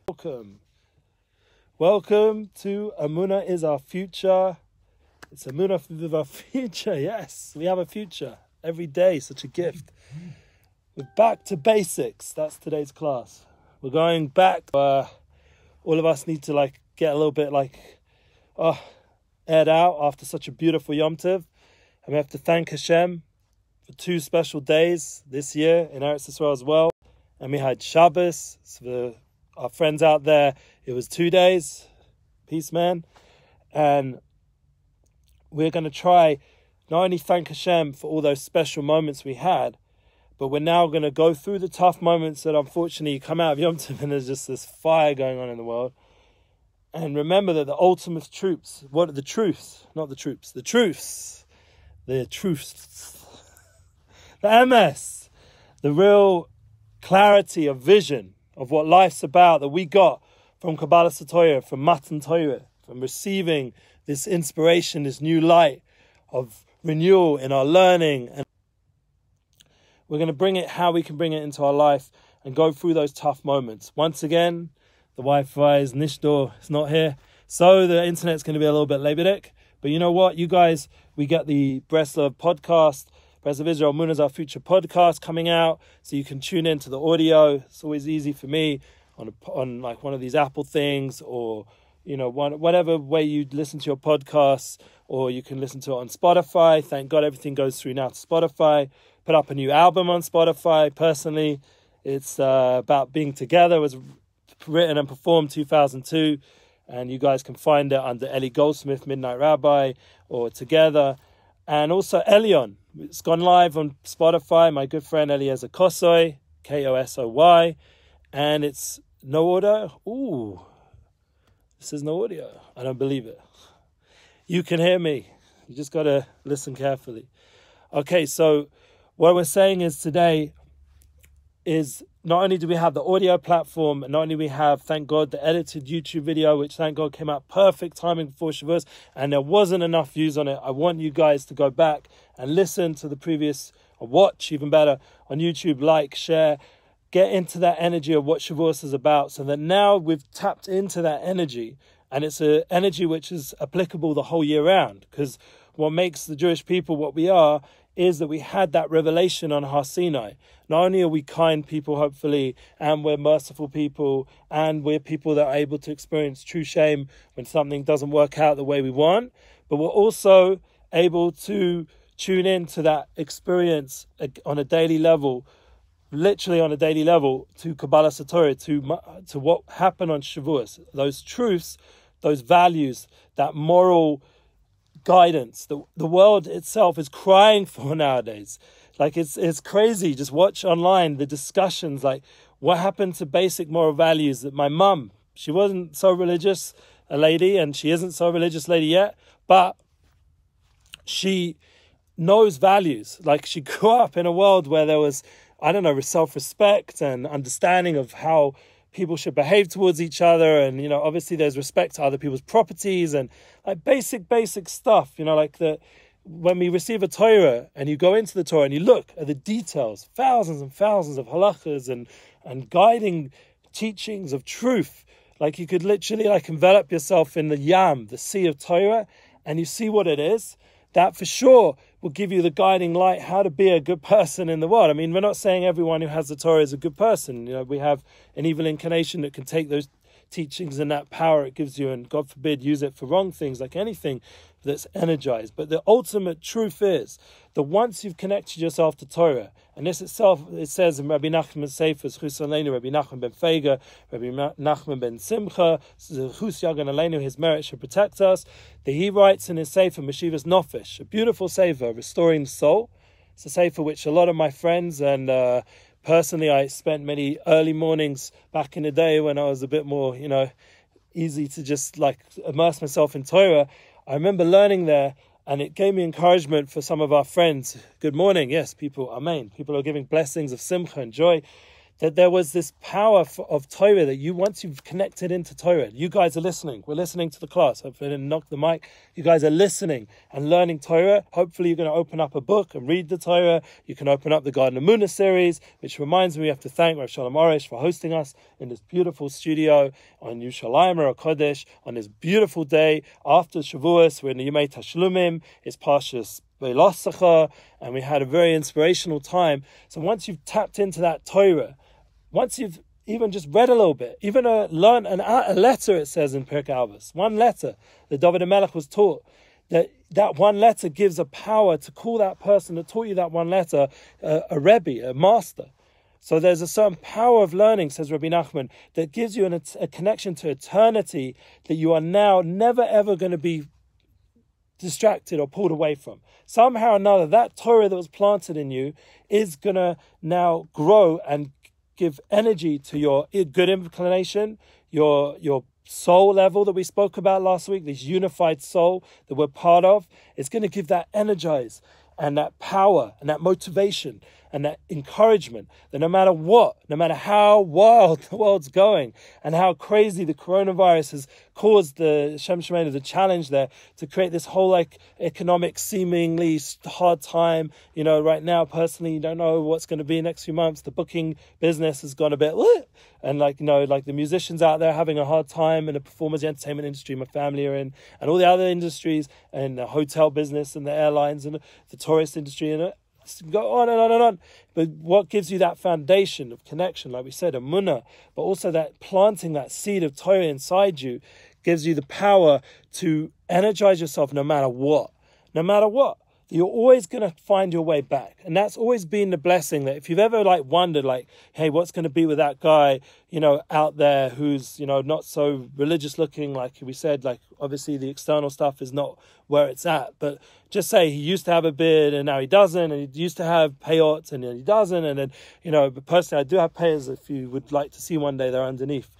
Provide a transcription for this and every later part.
Welcome to Emuna is our future. It's Emuna with our future. Yes, we have a future every day. Such a gift. We're back to basics. That's today's class. We're going back. All of us need to get a little bit aired out after such a beautiful Yom Tov, and we have to thank Hashem for 2 special days this year in Eretz Yisrael as well. And we had Shabbos. So for our friends out there, it was 2 days. Peace, man. And we're going to try not only thank Hashem for all those special moments we had, but we're now going to go through the tough moments that unfortunately come out of Yom Tov and there's just this fire going on in the world. And remember that the ultimate truths, what are the truths? Not the troops, the truths. The truths. The MS. The real clarity of vision of what life's about that we got from Kabalos HaTorah, from Matan Torah, from receiving this inspiration, this new light of renewal in our learning. And we're going to bring it, how we can bring it into our life and go through those tough moments. Once again, the Wi-Fi is Nishdor, it's not here. So the internet's going to be a little bit lebedik. But you know what? You guys, we get the Breslov podcast, Breslov Israel, Emuna is our future podcast coming out. So you can tune into the audio. It's always easy for me on one of these Apple things, or whatever way you listen to your podcasts, or you can listen to it on Spotify. Thank God everything goes through now to Spotify. Put up a new album on Spotify. Personally, it's about being together. It was written and performed 2002, and you guys can find it under Goldsmith, Midnight Rabbi, or Together. And also Elion. It's gone live on Spotify. My good friend Eliezer Kosoy, Kosoy, and it's no audio. Ooh, this is no audio. I don't believe it. You can hear me. You just got to listen carefully. Okay, so what we're saying is today is not only do we have the audio platform, and not only we have, thank God, the edited YouTube video, which thank God came out perfect timing before Shavuos, and there wasn't enough views on it. I want you guys to go back and listen to the previous, or watch even better on YouTube, like, share, get into that energy of what Shavuos is about, so that now we've tapped into that energy, and it's an energy which is applicable the whole year round, because what makes the Jewish people what we are is that we had that revelation on Har Sinai. Not only are we kind people, hopefully, and we're merciful people, and we're people that are able to experience true shame when something doesn't work out the way we want, but we're also able to tune in to that experience on a daily level, literally on a daily level, to Kabalos HaTorah, to what happened on Shavuos. Those truths, those values, that moral guidance the world itself is crying for nowadays. It's crazy. Just watch online the discussions, what happened to basic moral values that my mum, she wasn't so religious a lady, and she isn't so religious lady yet, but she knows values. She grew up in a world where there was, self-respect and understanding of how people should behave towards each other, and obviously there's respect to other people's properties, and basic stuff, when we receive a Torah and you go into the Torah and you look at the details, thousands and thousands of halachas and guiding teachings of truth, you could literally envelop yourself in the yam, the sea of Torah, and you see what it is. That for sure will give you the guiding light how to be a good person in the world. I mean, we're not saying everyone who has the Torah is a good person. We have an evil inclination that can take those teachings and that power it gives you, and God forbid use it for wrong things, like anything that's energized. But the ultimate truth is that once you've connected yourself to Torah, and this itself, it says in Rabbi Nachman's Seifers, Chus Aleinu, Rabbi Nachman ben Feiga, Rabbi Nachman ben Simcha, Chus Yagan Aleinu, his merit should protect us, that he writes in his Sefer, Meshivas Nofesh, a beautiful Sefer, Restoring the Soul. It's a Sefer which a lot of my friends and personally, I spent many early mornings back in the day when I was a bit more, easy to just immerse myself in Torah. I remember learning there, and it gave me encouragement for some of our friends. Good morning. Yes, people, amen. People are giving blessings of simcha and joy. that there was this power of Torah that once you've connected into Torah, you guys are listening. We're listening to the class. Hopefully I didn't knock the mic. You guys are listening and learning Torah. Hopefully you're going to open up a book and read the Torah. You can open up the Garden of Emuna series, which reminds me we have to thank Rav Shalom Aresh for hosting us in this beautiful studio on Yerushalayim or Kodesh on this beautiful day after Shavuos. We're in the Yomei Tashlumim. It's Parshas and we had a very inspirational time. So once you've tapped into that Torah, once you've even just read a little bit, even learned a letter, it says in Pirkei Avos, one letter that David HaMelech was taught, that one letter gives a power to call that person that taught you that one letter a Rebbe, a master. So there's a certain power of learning, says Rabbi Nachman, that gives you a connection to eternity that you are now never ever going to be distracted or pulled away from. Somehow or another, that Torah that was planted in you is going to now grow and give energy to your good inclination, your soul level that we spoke about last week, this unified soul that we're part of. It's going to give that energize and that power and that motivation and that encouragement that no matter what, no matter how wild the world's going and how crazy the coronavirus has caused the challenge there to create this whole economic seemingly hard time. Right now, personally, you don't know what's going to be next few months. The booking business has gone a bit, and the musicians out there having a hard time, and the performers, the entertainment industry, my family are in, and all the other industries, and the hotel business, and the airlines, and the tourist industry, and go on and on and on. But what gives you that foundation of connection, like we said, Emuna, but also that planting that seed of Torah inside you gives you the power to energize yourself no matter what. No matter what. You're always going to find your way back. And that's always been the blessing, that if you've ever wondered, hey, what's going to be with that guy, out there who's, not so religious looking, like we said, obviously the external stuff is not where it's at. But just say he used to have a beard and now he doesn't, and he used to have payots and then he doesn't. And then, but personally, I do have payers if you would like to see one day, they're underneath.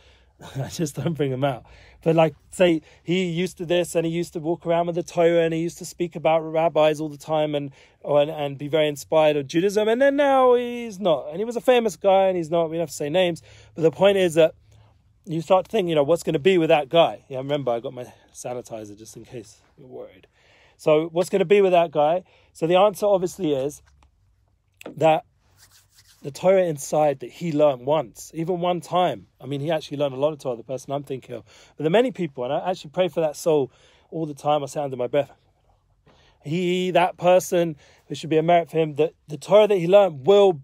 I just don't bring them out. But say he used to this, and he used to walk around with the Torah, and he used to speak about rabbis all the time and be very inspired of Judaism, and then now he's not. And he was a famous guy, and he's not. We don't have to say names. But the point is that you start to think, what's going to be with that guy? Yeah, remember, I got my sanitizer just in case you're worried. So what's going to be with that guy? So the answer obviously is that the Torah inside that he learned once, even one time. I mean, he actually learned a lot of Torah, the person I'm thinking of. But there are many people, and I actually pray for that soul all the time. I say under my breath, that person, it should be a merit for him, that the Torah that he learned will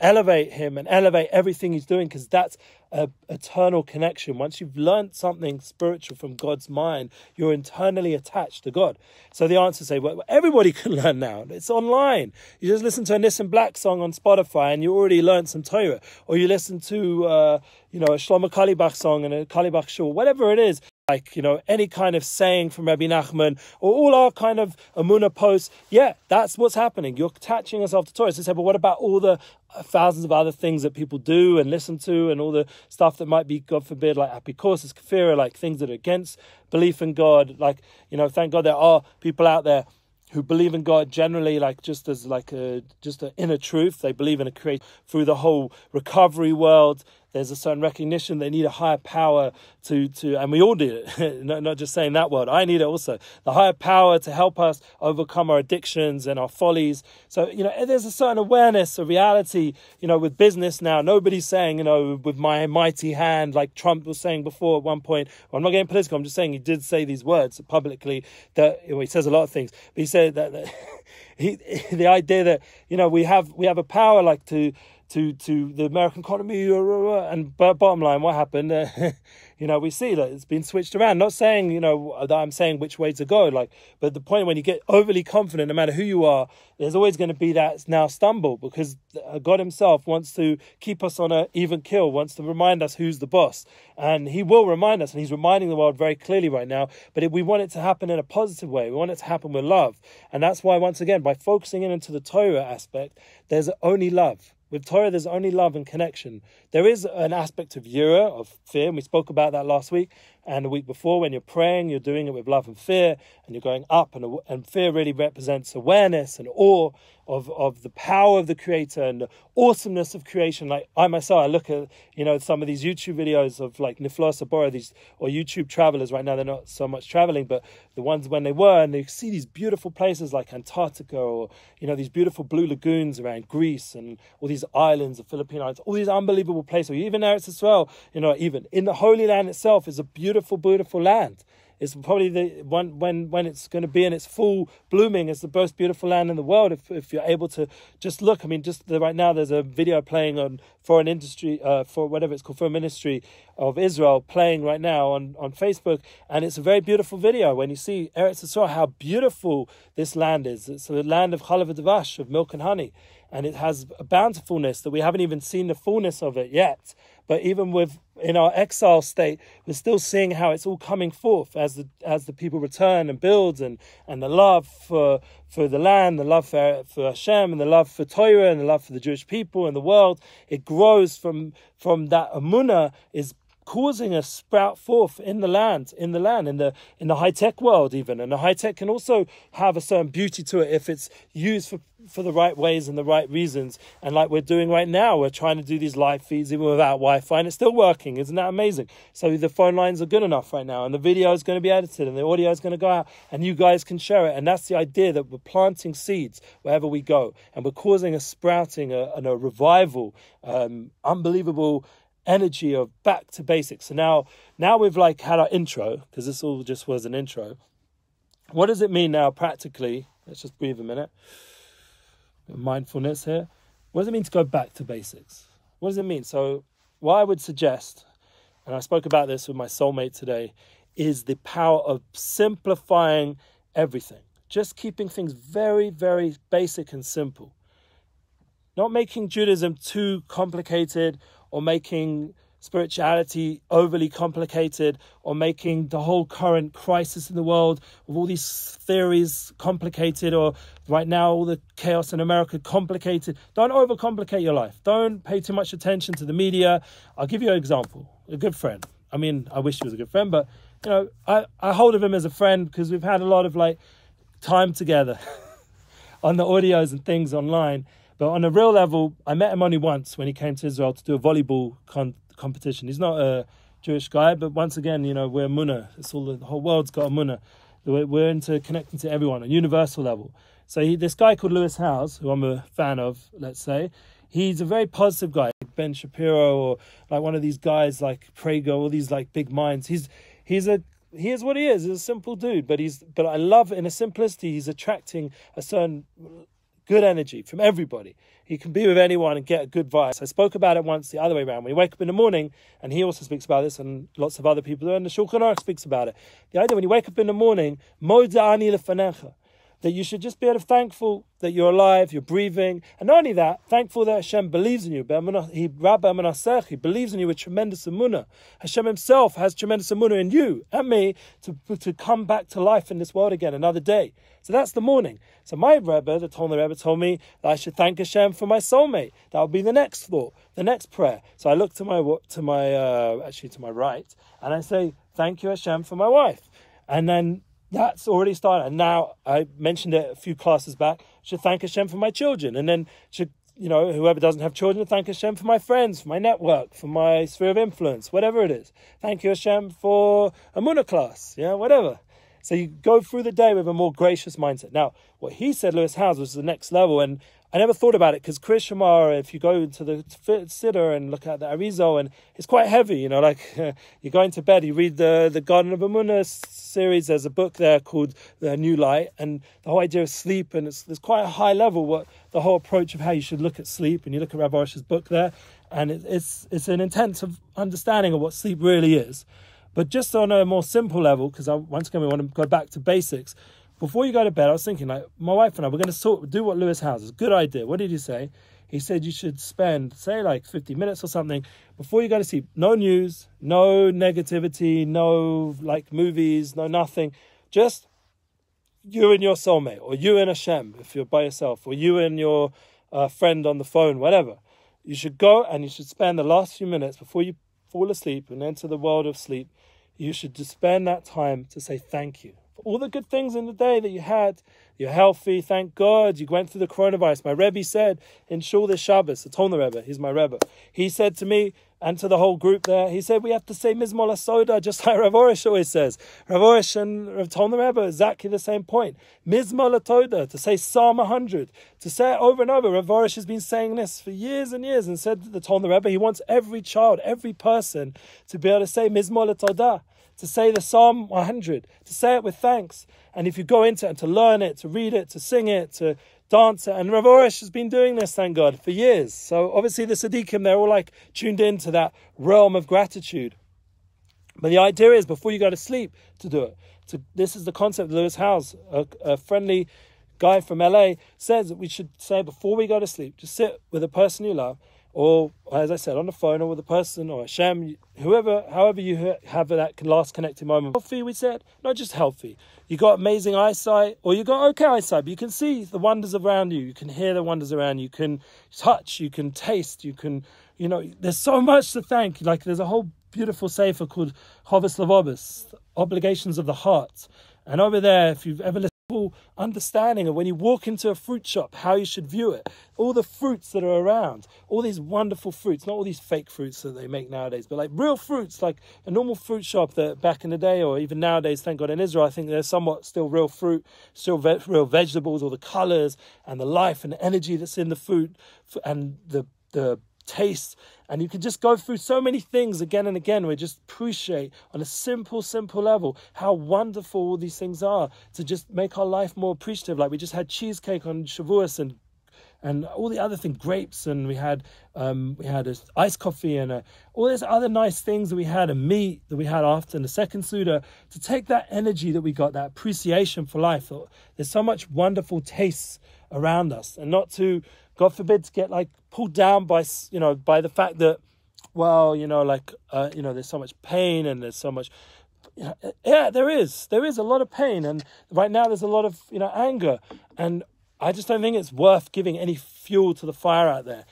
elevate him and elevate everything he's doing, because that's an eternal connection. Once you've learned something spiritual from God's mind, you're internally attached to God. So the answer is, well, everybody can learn now. It's online. You just listen to a Nissan Black song on Spotify and you already learned some Torah. Or you listen to a Shlomo Kalibach song and a Kalibach shul, whatever it is. Any kind of saying from Rabbi Nachman, or all our kind of Emuna posts. Yeah, that's what's happening. You're attaching yourself to Torah. So say, but what about all the thousands of other things that people do and listen to, and all the stuff that might be, God forbid, apikosis, kafira, things that are against belief in God. Thank God there are people out there who believe in God generally, just as just an inner truth. They believe in a creation through the whole recovery world. There's a certain recognition they need a higher power to and we all need it. Not just saying that word. I need it also. The higher power to help us overcome our addictions and our follies. So, there's a certain awareness of reality, with business now. Nobody's saying, with my mighty hand, like Trump was saying before at one point. Well, I'm not getting political. I'm just saying he did say these words publicly, that he says a lot of things. But he said that the idea that, we have a power to the American economy, and bottom line, what happened? We see that it's been switched around. Not saying, that I'm saying which way to go, but the point when you get overly confident, no matter who you are, there's always going to be that now stumble, because God himself wants to keep us on an even keel, wants to remind us who's the boss. And he will remind us, and he's reminding the world very clearly right now, but we want it to happen in a positive way. We want it to happen with love. And that's why, once again, by focusing into the Torah aspect, there's only love. With Torah, there's only love and connection. There is an aspect of yira, of fear, and we spoke about that last week, and the week before. When you're praying, you're doing it with love and fear, and you're going up, and fear really represents awareness and awe of the power of the Creator and the awesomeness of creation. Like I myself, I look at, some of these YouTube videos of like Niflo Sabora, these, or YouTube travelers. Right now they're not so much traveling, but the ones when they were, and they see these beautiful places like Antarctica, or these beautiful blue lagoons around Greece, and all these islands, the Philippine Islands, all these unbelievable places. Or even Eretz Israel, even in the Holy Land itself is a beautiful, beautiful land. It's probably the one when it's going to be in its full blooming. It's the most beautiful land in the world. If you're able to just look, right now there's a video playing on Foreign Industry, for whatever it's called, Foreign Ministry of Israel, playing right now on Facebook, and it's a very beautiful video when you see Eretz Yisrael, how beautiful this land is. It's a land of chalav v'dvash, of milk and honey, and it has a bountifulness that we haven't even seen the fullness of it yet. But even in our exile state, we're still seeing how it's all coming forth as the people return and build, and the love for the land, the love for Hashem, and the love for Torah, and the love for the Jewish people and the world. It grows from that Emuna, is causing a sprout forth in the land, in the high-tech world even. And the high-tech can also have a certain beauty to it if it's used for the right ways and the right reasons. And like we're doing right now, we're trying to do these live feeds even without Wi-Fi, and it's still working. Isn't that amazing? So the phone lines are good enough right now, and the video is going to be edited, and the audio is going to go out, and you guys can share it. And that's the idea, that we're planting seeds wherever we go, and we're causing a sprouting and a revival, unbelievable energy of back to basics. So now we've like had our intro, because this all just was an intro. What does it mean now practically? Let's just breathe a minute. Mindfulness here. What does it mean to go back to basics? What does it mean? So what I would suggest, and I spoke about this with my soulmate today, is the power of simplifying everything. Just keeping things very, very basic and simple. Not making Judaism too complicated, or making spirituality overly complicated, or making the whole current crisis in the world with all these theories complicated, or right now all the chaos in America complicated. Don't overcomplicate your life. Don't pay too much attention to the media. I'll give you an example. A good friend. I wish he was a good friend, but I hold of him as a friend because we've had a lot of time together on the audios and things online. But on a real level, I met him only once when he came to Israel to do a volleyball competition. He's not a Jewish guy, but once again, we're Emuna. It's all the whole world's got Emuna. We're into connecting to everyone on a universal level. So this guy called Lewis Howes, who I'm a fan of, let's say, he's a very positive guy. Ben Shapiro, or like one of these guys like Prager, all these like big minds. He is what he is. He's a simple dude, but I love in a simplicity. He's attracting a certain good energy from everybody. He can be with anyone and get a good vibe. I spoke about it once the other way around. When you wake up in the morning, and he also speaks about this, and lots of other people, and the Shulchan Aruch speaks about it. The idea when you wake up in the morning, moda'ani lefanecha, that you should just be thankful that you're alive, you're breathing, and not only that, thankful that Hashem believes in you. He believes in you with tremendous emunah. Hashem himself has tremendous emunah in you and me to come back to life in this world again another day. So that's the morning. So my Rebbe, the Tolna Rebbe, told me that I should thank Hashem for my soulmate. That would be the next thought, the next prayer. So I look to my right, and I say, thank you Hashem for my wife. And then that's already started. And now, I mentioned it a few classes back, should thank Hashem for my children. And then should, whoever doesn't have children, thank Hashem for my friends, for my network, for my sphere of influence, whatever it is. Thank you Hashem for a Emuna class, whatever. So you go through the day with a more gracious mindset. Now, what he said, Lewis Howes, was the next level, and I never thought about it, because Krish Shamar, if you go into the Siddur and look at the Arizal, and it's quite heavy, you're going to bed, you read the Garden of Emuna series, there's a book there called The New Light, and the whole idea of sleep, and there's quite a high level, the whole approach of how you should look at sleep, and you look at Rav Arush's book there, and it's an intensive understanding of what sleep really is. But just on a more simple level, because once again we want to go back to basics, before you go to bed, I was thinking, my wife and I, we're going to do what Lewis Howes is. Good idea. What did he say? He said you should spend, say, 50 minutes or something before you go to sleep. No news, no negativity, no movies, no nothing. Just you and your soulmate, or you and Hashem if you're by yourself, or you and your friend on the phone, whatever. You should go and you should spend the last few minutes before you fall asleep and enter the world of sleep. you should just spend that time to say thank you for all the good things in the day that you had. You're healthy, thank God. You went through the coronavirus. My Rebbe said in Shul this Shabbos, the Tolna Rebbe, he's my Rebbe. He said to me and to the whole group there, he said, we have to say Mizmor LaSoda, just like Rav Orish always says. Rav Orish and Rav Tolna Rebbe, exactly the same point. Mizmor LaToda, to say Psalm 100, to say it over and over. Rav Orish has been saying this for years and years and said to the Tolna Rebbe, he wants every child, every person to be able to say Mizmor LaToda, to say the Psalm 100, to say it with thanks. And if you go into it and to learn it, to read it, to sing it, to dance it, and Rav Orish has been doing this, thank God, for years. So obviously the Tzaddikim, they're all like tuned into that realm of gratitude. But the idea is before you go to sleep to do it. This is the concept of Lewis Howes, a friendly guy from LA, says that we should say before we go to sleep, just sit with a person you love, or as I said, on the phone, or with a person, or Hashem, however you have that last connecting moment. Healthy, we said, not just healthy. You got amazing eyesight, or you got okay eyesight, but you can see the wonders around you. You can hear the wonders around you. You can touch, you can taste, you can, there's so much to thank. Like there's a whole beautiful sefer called Chovos Levavos, Obligations of the Heart. And over there, if you've ever listened, understanding of when you walk into a fruit shop, how you should view it, all the fruits that are around, all these wonderful fruits, not all these fake fruits that they make nowadays, but like real fruits, like a normal fruit shop that back in the day, or even nowadays, thank God in Israel, I think there's somewhat still real fruit, still real vegetables, all the colors and the life and the energy that's in the food and the taste. And you can just go through so many things again and again. We just appreciate on a simple level how wonderful all these things are, to just make our life more appreciative. Like we just had cheesecake on Shavuos and all the other things, grapes, and we had iced coffee and all these other nice things that we had, and meat that we had after in the second Suda, to take that energy that we got, that appreciation for life. There's so much wonderful tastes around us, and not to, God forbid, to get like pulled down by the fact that, there's so much pain and there's so much, there is a lot of pain, and right now there's a lot of anger, and I just don't think it's worth giving any fuel to the fire out there.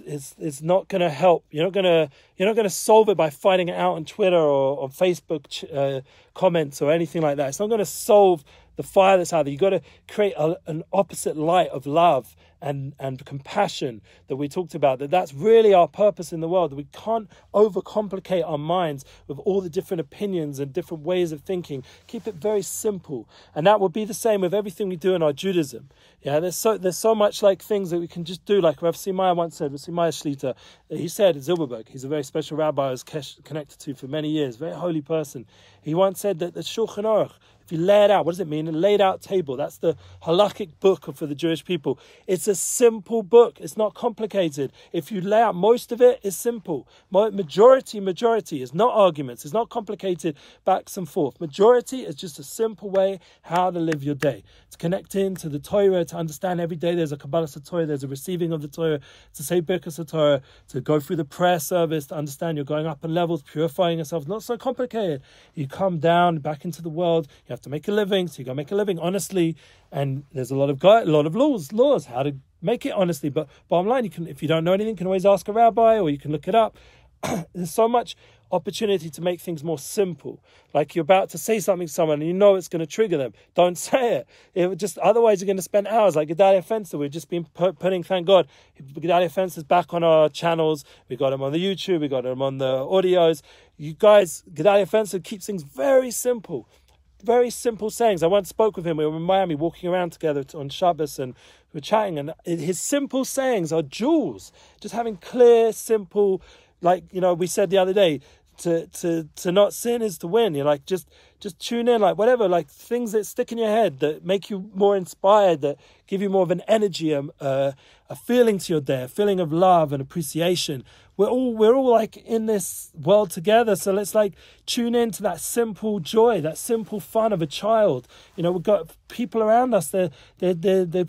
It's not going to help. You're not going to solve it by fighting it out on Twitter or on Facebook comments or anything like that. It's not going to solve the fire that's out there. You've got to create an opposite light of love and compassion that we talked about. That's really our purpose in the world. That we can't overcomplicate our minds with all the different opinions and different ways of thinking. Keep it very simple, and that will be the same with everything we do in our Judaism. Yeah, there's so much like things that we can just do. Like Rav Simaya once said, Rav Simaya Shlita, he said at Zilberberg, he's a very special rabbi I was connected to for many years, very holy person. He once said that the Shulchan Aruch, if you lay it out, what does it mean? A laid out table. That's the halakhic book for the Jewish people. It's a simple book. It's not complicated. If you lay out most of it, it's simple. Majority is not arguments. It's not complicated backs and forth. Majority is just a simple way how to live your day. To connect into the Torah, to understand every day there's a Kabalos HaTorah, there's a receiving of the Torah, to say Birkas HaTorah, to go through the prayer service, to understand you're going up in levels, purifying yourself. Not so complicated. You come down back into the world. You have to make a living, so you got to make a living honestly, and there's a lot of laws how to make it honestly. But bottom line, if you don't know anything, you can always ask a rabbi, or you can look it up. There's so much opportunity to make things more simple. Like you're about to say something to someone and you know it's going to trigger them. Don't say it. Otherwise you're going to spend hours. Like Gedalia Fenster, we've just been putting, thank God, Gedalia Fenster's back on our channels. We got him on the YouTube, we got him on the audios. You guys, Gedalia Fenster keeps things very simple. Very simple sayings. I once spoke with him. We were in Miami walking around together on Shabbos, and we were chatting, and his simple sayings are jewels. Just having clear, simple, like, we said the other day, to not sin is to win. You're like, just tune in, like whatever, like things that stick in your head that make you more inspired, that give you more of an energy, a feeling to your day, a feeling of love and appreciation. We're all like in this world together, so let's like tune in to that simple joy, that simple fun of a child. We've got people around us, they're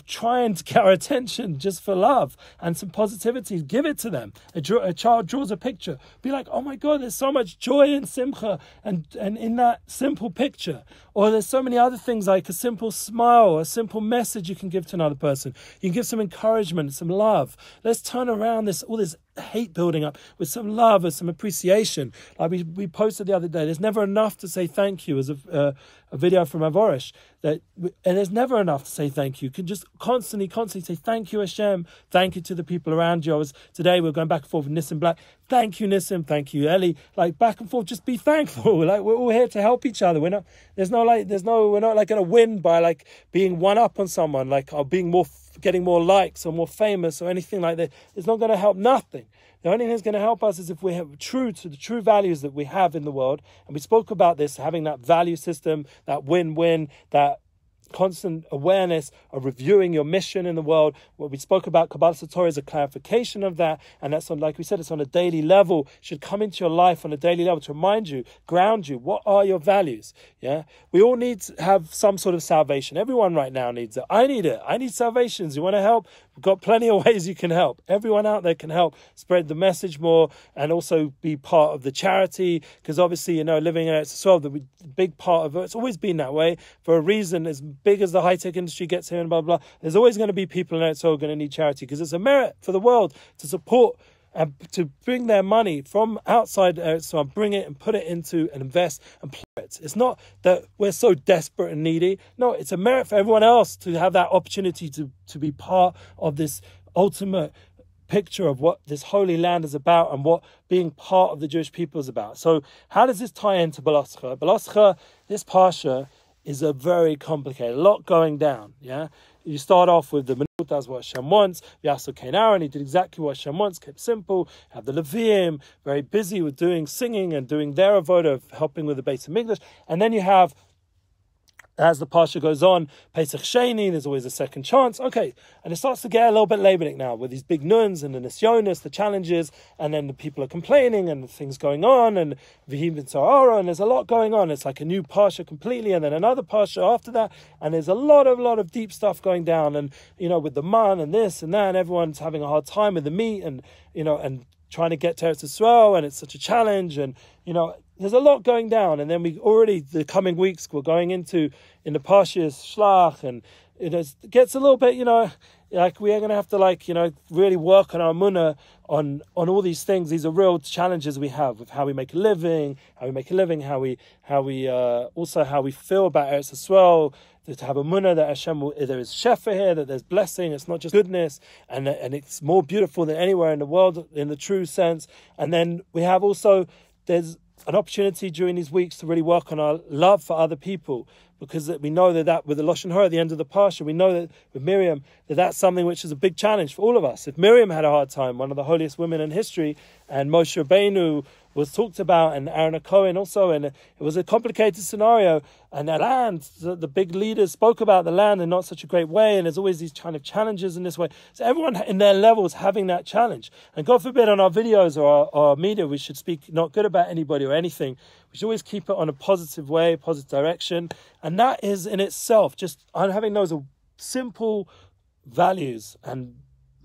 trying to get our attention just for love and some positivity. Give it to them. A child draws a picture, be like, oh my God, there's so much joy and simcha and in that simple picture. Or there's so many other things, like a simple smile, a simple message you can give to another person. You can give some encouragement, some love. Let's turn around all this hate building up, with some love and some appreciation. Like we posted the other day, there's never enough to say thank you, as a video from Avorish, and there's never enough to say thank you. You can just constantly say thank you, Hashem, thank you to the people around you. Today we're going back and forth with Nissim Black. Thank you, Nissim, thank you, Ellie. Like back and forth, just be thankful. Like we're all here to help each other. We're not like going to win by like being one up on someone, like or being more, getting more likes or more famous or anything like that. It's not going to help nothing. The only thing that's going to help us is if we have true to the true values that we have in the world. And we spoke about this, having that value system, that win-win, that constant awareness of reviewing your mission in the world. What we spoke about, Kabalos HaTorah, is a clarification of that, and that's on, like we said, it's on a daily level. It should come into your life on a daily level to remind you, ground you. What are your values? Yeah, we all need to have some sort of salvation. Everyone right now needs it. I need it. I need salvations. You want to help? We've got plenty of ways you can help. Everyone out there can help spread the message more and also be part of the charity, because obviously, living in Eretz Yisrael, the big part of it, it's always been that way for a reason. As big as the high-tech industry gets here and blah, blah, there's always going to be people in Eretz Yisrael going to need charity, because it's a merit for the world to support and to bring their money from outside Eretz Yisrael, bring it and put it into and invest and play it. It's not that we're so desperate and needy. No, it's a merit for everyone else to have that opportunity to be part of this ultimate picture of what this holy land is about and what being part of the Jewish people is about. So how does this tie into Balos HaTorah? Balos HaTorah, this parsha, is a very complicated, a lot going down, yeah? You start off with the Menut, that's what Hashem wants. Yasu Cain Aaron, he did exactly what Hashem wants, kept simple. You have the Leviim, very busy with singing and doing their avodah of helping with the Beis HaMikdash. And then you have, as the parsha goes on, Pesach Sheni, there's always a second chance. Okay, and it starts to get a little bit labeling now with these big nuns and the nisyonis, the challenges, and then the people are complaining and things going on, and Vihim and Sarara, and there's a lot going on. It's like a new parsha completely, and then another parsha after that, and there's a lot of deep stuff going down, and with the man and this and that, and everyone's having a hard time with the meat, and and trying to get to Eretz Yisrael, and it's such a challenge, and there's a lot going down. And then the coming weeks, we're going into in the Parshas Shlach, and it gets a little bit, like we are going to have to really work on our Emuna on all these things. These are real challenges we have with how we make a living, how we feel about Eretz Yisrael, to have a Emuna that Hashem there is shefa here, that there's blessing, it's not just goodness, and it's more beautiful than anywhere in the world in the true sense. And then we have also, there's an opportunity during these weeks to really work on our love for other people, because we know that with the Lashon Hara at the end of the Parsha, we know that with Miriam, that's something which is a big challenge for all of us. If Miriam had a hard time, one of the holiest women in history, and Moshe Rabbeinu was talked about, and Aaron Cohen also, and it was a complicated scenario, and the land, the big leaders spoke about the land in not such a great way, and there's always these kind of challenges in this way. So everyone in their levels having that challenge. And God forbid on our videos or our media, we should speak not good about anybody or anything. We should always keep it on a positive way, positive direction. And that is in itself, just having those simple values and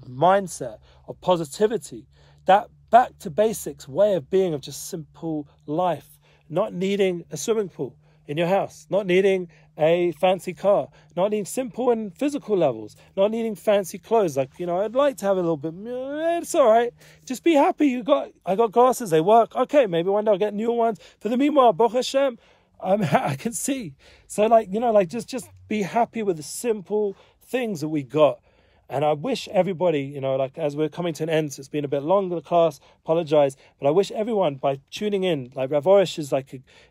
mindset of positivity, that back to basics way of being, of just simple life, not needing a swimming pool in your house, not needing a fancy car, not needing simple and physical levels, not needing fancy clothes. Like, I'd like to have a little bit, it's all right. Just be happy. I got glasses, they work. Okay, maybe one day I'll get new ones. For the meanwhile, Baruch Hashem, I can see. So just be happy with the simple things that we got. And I wish everybody, as we're coming to an end, so it's been a bit longer, the class, apologize, but I wish everyone, by tuning in, like Rav Orish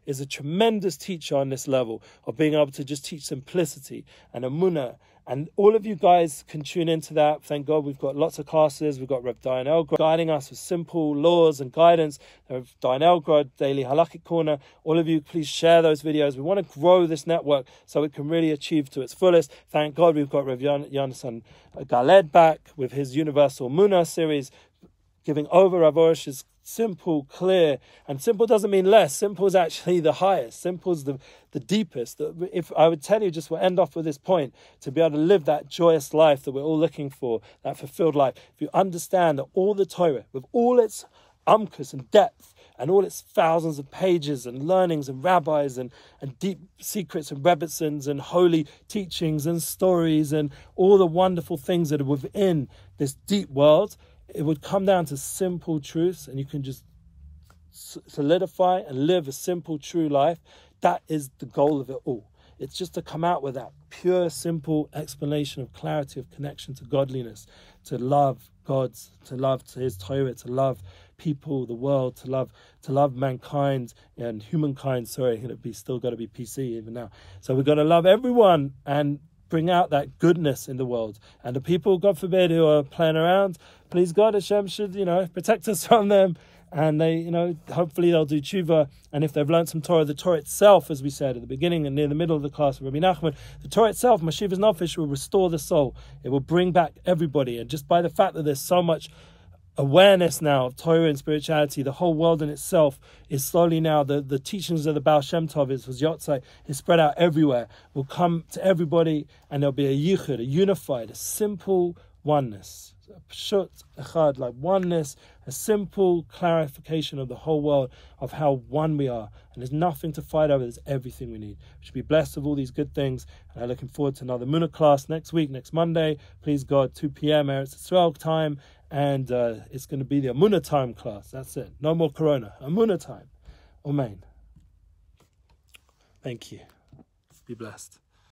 is a tremendous teacher on this level of being able to just teach simplicity and Emuna. And all of you guys can tune into that. Thank God we've got lots of classes. We've got Rav Diane Elgrod guiding us with simple laws and guidance. Rav Diane Elgrod, Daily Halakhic Corner. All of you, please share those videos. We want to grow this network so it can really achieve to its fullest. Thank God we've got Rav Yonason Galed back with his Universal Muna series, giving over Rav Orish's simple, clear, and simple doesn't mean less. Simple is actually the highest. Simple is the deepest. If I would tell you, just we'll end off with this point, to be able to live that joyous life that we're all looking for, that fulfilled life. If you understand that all the Torah, with all its umkus and depth, and all its thousands of pages and learnings and rabbis and deep secrets and rebbitzins and holy teachings and stories and all the wonderful things that are within this deep world, it would come down to simple truths, and you can just solidify and live a simple, true life. That is the goal of it all. It's just to come out with that pure, simple explanation of clarity, of connection to godliness, to love God, to love to His Torah, to love people, the world, to love mankind and humankind. Sorry, still got to be PC even now. So we've got to love everyone and bring out that goodness in the world. And the people, God forbid, who are playing around, please God, Hashem should, protect us from them. And they, hopefully they'll do tshuva. And if they've learned some Torah, the Torah itself, as we said at the beginning and near the middle of the class with Rabbi Nachman, the Torah itself, Mashivas Nefesh, will restore the soul. It will bring back everybody. And just by the fact that there's so much awareness now of Torah and spirituality, the whole world in itself is slowly now, the teachings of the Baal Shem Tov is Yotzai, is spread out everywhere, will come to everybody, and there'll be a yichud, a unified, a simple oneness. Pshut echad, like oneness, a simple clarification of the whole world, of how one we are. And there's nothing to fight over, there's everything we need. We should be blessed with all these good things. And I'm looking forward to another Emuna class next week, next Monday. Please God, 2 p.m. Eretz Yisrael time. And it's going to be the Emuna time class. That's it. No more Corona. Emuna time. Amen. Thank you. Be blessed.